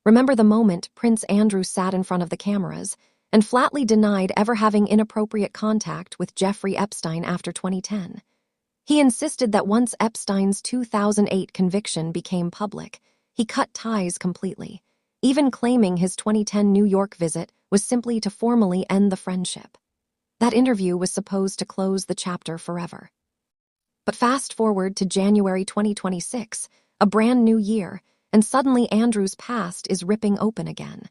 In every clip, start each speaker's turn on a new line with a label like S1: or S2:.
S1: Remember the moment Prince Andrew sat in front of the cameras and flatly denied ever having inappropriate contact with Jeffrey Epstein after 2010. He insisted that once Epstein's 2008 conviction became public, he cut ties completely, even claiming his 2010 New York visit was simply to formally end the friendship. That interview was supposed to close the chapter forever. But fast forward to January 2026, a brand new year, and suddenly Andrew's past is ripping open again.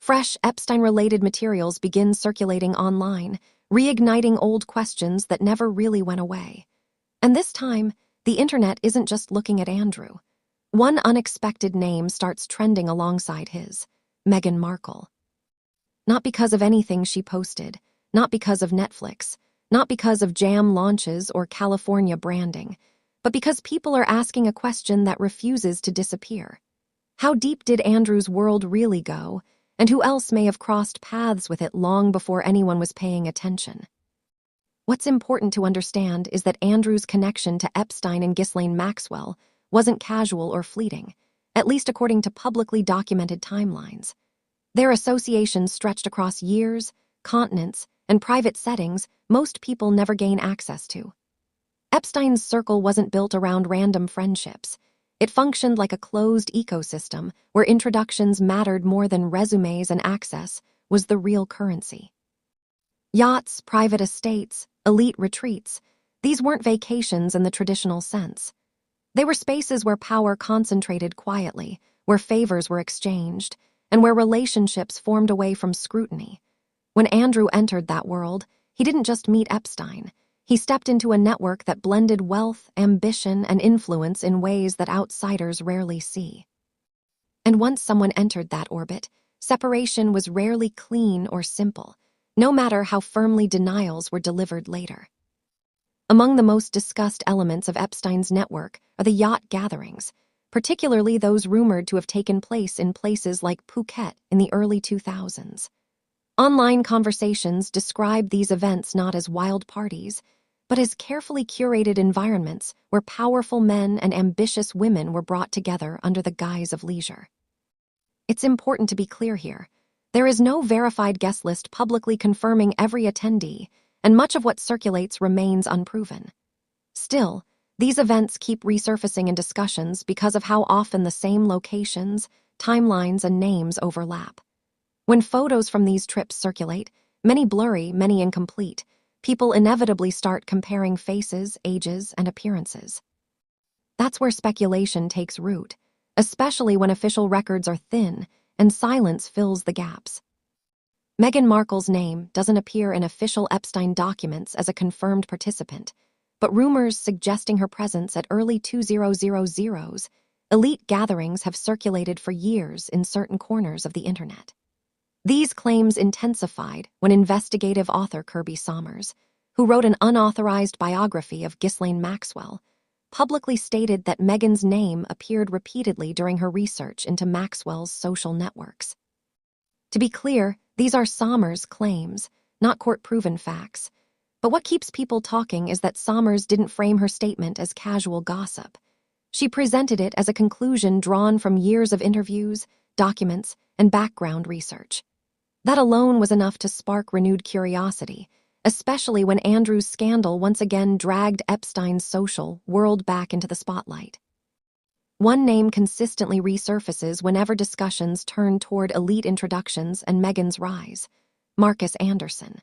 S1: Fresh Epstein-related materials begin circulating online, reigniting old questions that never really went away. And this time, the internet isn't just looking at Andrew. One unexpected name starts trending alongside his: Meghan Markle. Not because of anything she posted, not because of Netflix, not because of jam launches or California branding, but because people are asking a question that refuses to disappear. How deep did Andrew's world really go, and who else may have crossed paths with it long before anyone was paying attention? What's important to understand is that Andrew's connection to Epstein and Ghislaine Maxwell wasn't casual or fleeting, at least according to publicly documented timelines. Their associations stretched across years, continents, and private settings most people never gain access to. Epstein's circle wasn't built around random friendships. It functioned like a closed ecosystem where introductions mattered more than resumes, and access was the real currency. Yachts, private estates, elite retreats, these weren't vacations in the traditional sense. They were spaces where power concentrated quietly, where favors were exchanged, and where relationships formed away from scrutiny. When Andrew entered that world, he didn't just meet Epstein. He stepped into a network that blended wealth, ambition, and influence in ways that outsiders rarely see. And once someone entered that orbit, separation was rarely clean or simple, no matter how firmly denials were delivered later. Among the most discussed elements of Epstein's network are the yacht gatherings, particularly those rumored to have taken place in places like Phuket in the early 2000s. Online conversations describe these events not as wild parties, but as carefully curated environments where powerful men and ambitious women were brought together under the guise of leisure. It's important to be clear here. There is no verified guest list publicly confirming every attendee, and much of what circulates remains unproven. Still, these events keep resurfacing in discussions because of how often the same locations, timelines, and names overlap. When photos from these trips circulate, many blurry, many incomplete, people inevitably start comparing faces, ages, and appearances. That's where speculation takes root, especially when official records are thin and silence fills the gaps. Meghan Markle's name doesn't appear in official Epstein documents as a confirmed participant, but rumors suggesting her presence at early 2000s elite gatherings have circulated for years in certain corners of the internet. These claims intensified when investigative author Kirby Sommers, who wrote an unauthorized biography of Ghislaine Maxwell, publicly stated that Meghan's name appeared repeatedly during her research into Maxwell's social networks. To be clear, these are Sommers' claims, not court-proven facts. But what keeps people talking is that Sommers didn't frame her statement as casual gossip. She presented it as a conclusion drawn from years of interviews, documents, and background research. That alone was enough to spark renewed curiosity, especially when Andrew's scandal once again dragged Epstein's social world back into the spotlight. One name consistently resurfaces whenever discussions turn toward elite introductions and Meghan's rise: Marcus Anderson.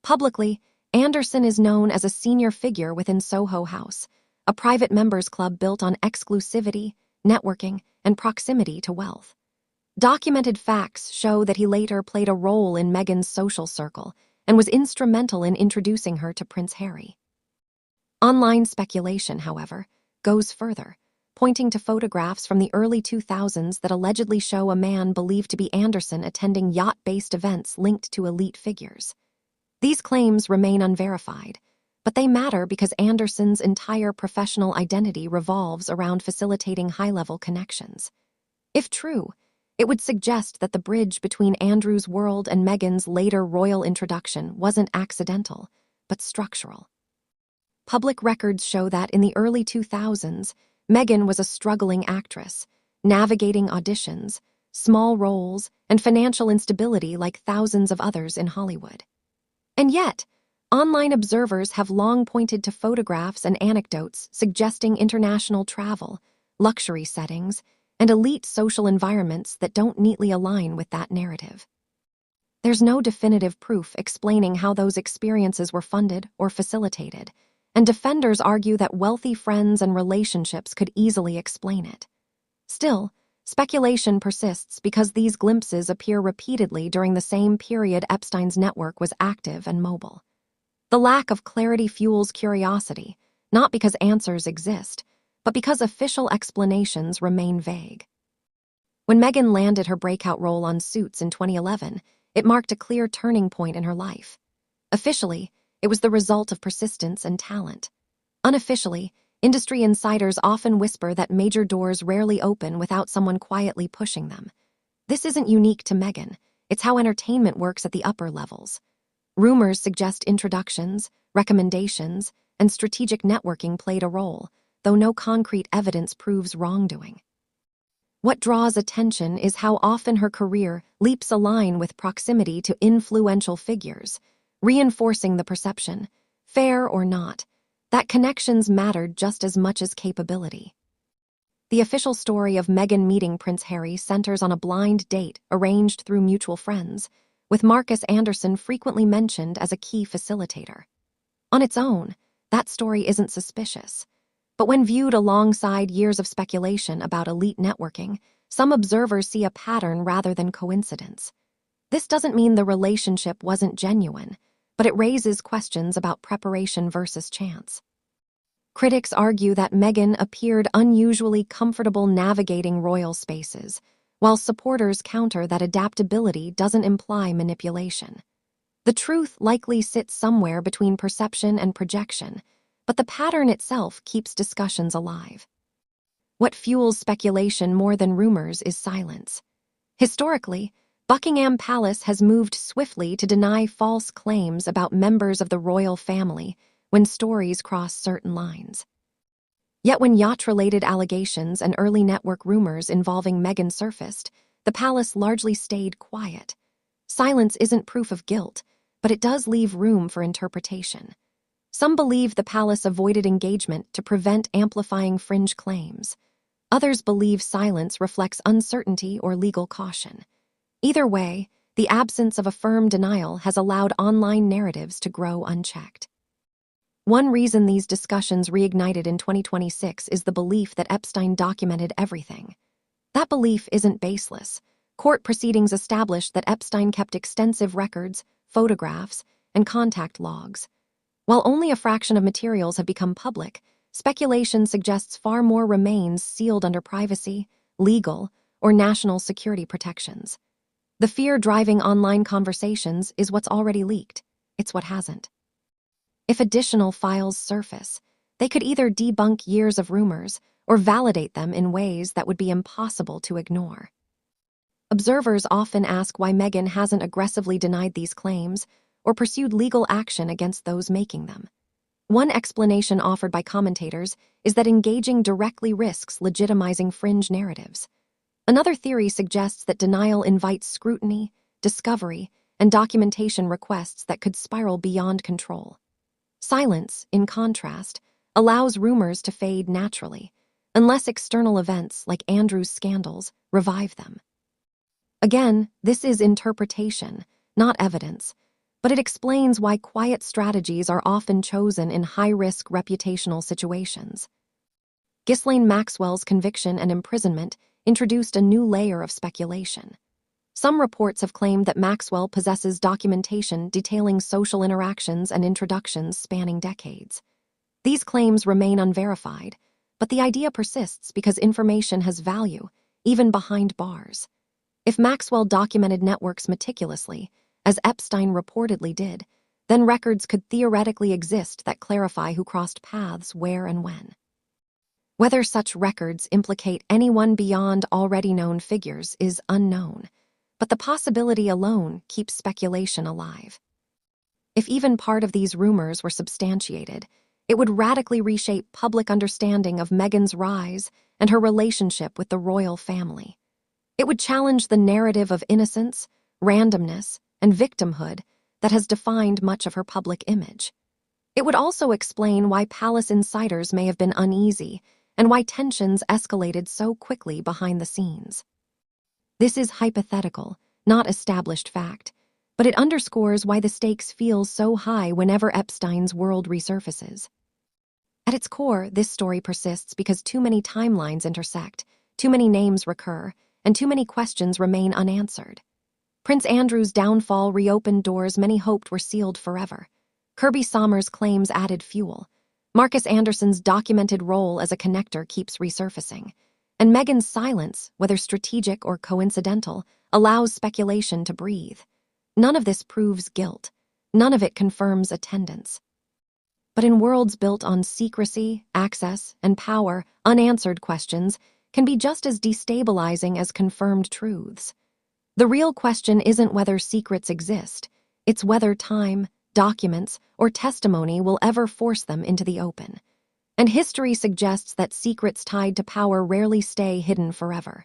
S1: Publicly, Anderson is known as a senior figure within Soho House, a private members club built on exclusivity, networking, and proximity to wealth. Documented facts show that he later played a role in Meghan's social circle and was instrumental in introducing her to Prince Harry. Online speculation, however, goes further, pointing to photographs from the early 2000s that allegedly show a man believed to be Anderson attending yacht-based events linked to elite figures. These claims remain unverified, but they matter because Anderson's entire professional identity revolves around facilitating high-level connections. If true, it would suggest that the bridge between Andrew's world and Meghan's later royal introduction wasn't accidental, but structural. Public records show that in the early 2000s, Meghan was a struggling actress, navigating auditions, small roles, and financial instability like thousands of others in Hollywood. And yet, online observers have long pointed to photographs and anecdotes suggesting international travel, luxury settings, and elite social environments that don't neatly align with that narrative. There's no definitive proof explaining how those experiences were funded or facilitated, and defenders argue that wealthy friends and relationships could easily explain it. Still, speculation persists because these glimpses appear repeatedly during the same period Epstein's network was active and mobile. The lack of clarity fuels curiosity, not because answers exist, but because official explanations remain vague. When Meghan landed her breakout role on Suits in 2011, it marked a clear turning point in her life. Officially, it was the result of persistence and talent. Unofficially, industry insiders often whisper that major doors rarely open without someone quietly pushing them. This isn't unique to Meghan. It's how entertainment works at the upper levels. Rumors suggest introductions, recommendations, and strategic networking played a role, though no concrete evidence proves wrongdoing. What draws attention is how often her career leaps a line with proximity to influential figures, reinforcing the perception, fair or not, that connections mattered just as much as capability. The official story of Meghan meeting Prince Harry centers on a blind date arranged through mutual friends, with Marcus Anderson frequently mentioned as a key facilitator. On its own, that story isn't suspicious. But when viewed alongside years of speculation about elite networking, some observers see a pattern rather than coincidence. This doesn't mean the relationship wasn't genuine, but it raises questions about preparation versus chance. Critics argue that Meghan appeared unusually comfortable navigating royal spaces, while supporters counter that adaptability doesn't imply manipulation. The truth likely sits somewhere between perception and projection, but the pattern itself keeps discussions alive. What fuels speculation more than rumors is silence. Historically, Buckingham Palace has moved swiftly to deny false claims about members of the royal family when stories cross certain lines. Yet when yacht-related allegations and early network rumors involving Meghan surfaced, the palace largely stayed quiet. Silence isn't proof of guilt, but it does leave room for interpretation. Some believe the palace avoided engagement to prevent amplifying fringe claims. Others believe silence reflects uncertainty or legal caution. Either way, the absence of a firm denial has allowed online narratives to grow unchecked. One reason these discussions reignited in 2026 is the belief that Epstein documented everything. That belief isn't baseless. Court proceedings established that Epstein kept extensive records, photographs, and contact logs. While only a fraction of materials have become public, speculation suggests far more remains sealed under privacy, legal, or national security protections. The fear driving online conversations is what's already leaked. It's what hasn't. If additional files surface, they could either debunk years of rumors or validate them in ways that would be impossible to ignore. Observers often ask why Meghan hasn't aggressively denied these claims or pursued legal action against those making them. One explanation offered by commentators is that engaging directly risks legitimizing fringe narratives. Another theory suggests that denial invites scrutiny, discovery, and documentation requests that could spiral beyond control. Silence, in contrast, allows rumors to fade naturally, unless external events like Andrew's scandals revive them. Again, this is interpretation, not evidence, but it explains why quiet strategies are often chosen in high-risk reputational situations. Ghislaine Maxwell's conviction and imprisonment introduced a new layer of speculation. Some reports have claimed that Maxwell possesses documentation detailing social interactions and introductions spanning decades. These claims remain unverified, but the idea persists because information has value, even behind bars. If Maxwell documented networks meticulously, as Epstein reportedly did, then records could theoretically exist that clarify who crossed paths where and when. Whether such records implicate anyone beyond already known figures is unknown, but the possibility alone keeps speculation alive. If even part of these rumors were substantiated, it would radically reshape public understanding of Meghan's rise and her relationship with the royal family. It would challenge the narrative of innocence, randomness, and victimhood that has defined much of her public image. It would also explain why palace insiders may have been uneasy and why tensions escalated so quickly behind the scenes. This is hypothetical, not established fact, but it underscores why the stakes feel so high whenever Epstein's world resurfaces. At its core, this story persists because too many timelines intersect, too many names recur, and too many questions remain unanswered. Prince Andrew's downfall reopened doors many hoped were sealed forever. Kirby Sommer's claims added fuel. Marcus Anderson's documented role as a connector keeps resurfacing. And Meghan's silence, whether strategic or coincidental, allows speculation to breathe. None of this proves guilt. None of it confirms attendance. But in worlds built on secrecy, access, and power, unanswered questions can be just as destabilizing as confirmed truths. The real question isn't whether secrets exist, it's whether time, documents, or testimony will ever force them into the open. And history suggests that secrets tied to power rarely stay hidden forever.